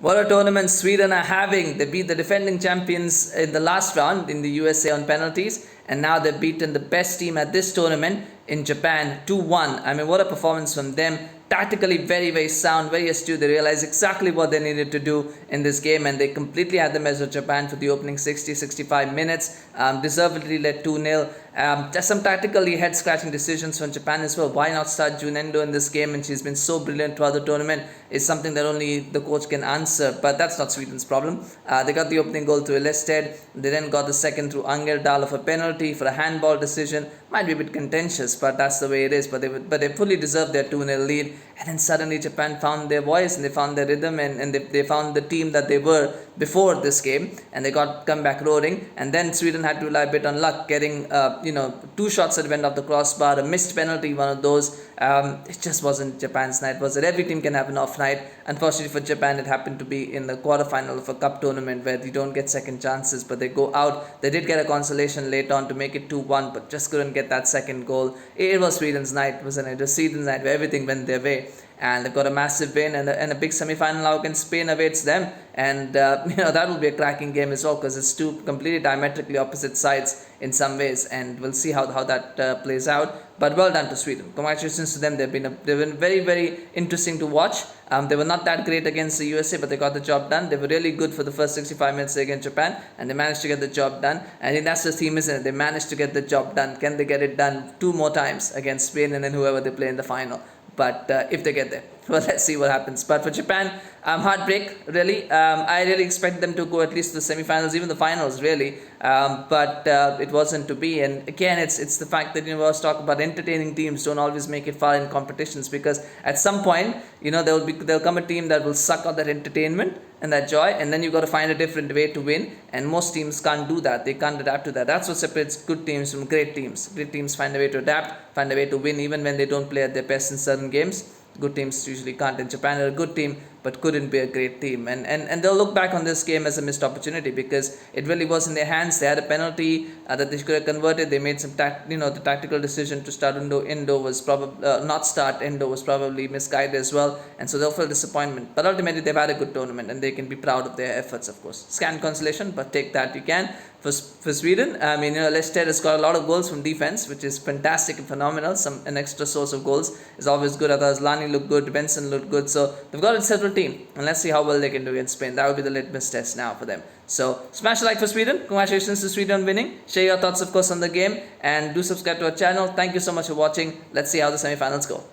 What a tournament Sweden are having. They beat the defending champions in the last round in the USA on penalties, and now they've beaten the best team at this tournament in Japan 2-1. I mean, what a performance from them. Tactically very, very sound, very astute. They realized exactly what they needed to do in this game, and they completely had the measure of Japan for the opening 60-65 minutes. Deservedly led 2-0. Just some tactically head-scratching decisions from Japan as well. Why not start Endo in this game? And she's been so brilliant throughout the tournament. Is something that only the coach can answer. But that's not Sweden's problem. They got the opening goal to Ilestedt. They then got the second through Angeldal of a penalty for a handball decision. Might be a bit contentious, but that's the way it is. But they fully deserved their 2-0 lead. And then suddenly Japan found their voice and they found their rhythm, and they found the team that they were before this game, and they come back roaring. And then Sweden had to rely a bit on luck, getting two shots that went off the crossbar, a missed penalty, one of those. It just wasn't Japan's night, was it? Every team can have an off night. Unfortunately for Japan, it happened to be in the quarterfinal of a cup tournament where you don't get second chances, but they go out. They did get a consolation late on to make it 2-1, but just couldn't get that second goal. It was Sweden's night, wasn't it? It was Sweden's night where everything went their way. And they've got a massive win and a big semi-final now against Spain awaits them. And that will be a cracking game as well, because it's two completely diametrically opposite sides in some ways, and we'll see how that plays out. But well done to Sweden. Congratulations to them. They've been very, very interesting to watch. They were not that great against the USA, but they got the job done. They were really good for the first 65 minutes against Japan, and they managed to get the job done. I think that's the theme, isn't it? They managed to get the job done. Can they get it done 2 more times against Spain and then whoever they play in the final? But if they get there, well, let's see what happens. But for Japan, heartbreak, really. I really expect them to go at least to the semi-finals, even the finals, really. But it wasn't to be. And again, it's the fact that, we always talk about entertaining teams don't always make it far in competitions, because at some point, there'll come a team that will suck out that entertainment and that joy, and then you've got to find a different way to win. And most teams can't do that. They can't adapt to that. That's what separates good teams from great teams. Great teams find a way to adapt, find a way to win, even when they don't play at their best in certain games. Good teams usually can't. And Japan are a good team, but couldn't be a great team. And they'll look back on this game as a missed opportunity, because it really was in their hands. They had a penalty that they could have converted. They made some the tactical decision to start Endo was probably not start Endo was probably misguided as well, and so they'll feel disappointment. But ultimately, they've had a good tournament, and they can be proud of their efforts. Of course, scant consolation, but take that you can. For Sweden, I mean, Ilestedt has got a lot of goals from defense, which is fantastic and phenomenal. An extra source of goals is always good. Asllani looked good, Rubensson looked good. So they've got a settled team, and let's see how well they can do against Spain. That will be the litmus test now for them. So smash a like for Sweden. Congratulations to Sweden on winning. Share your thoughts, of course, on the game, and do subscribe to our channel. Thank you so much for watching. Let's see how the semi-finals go.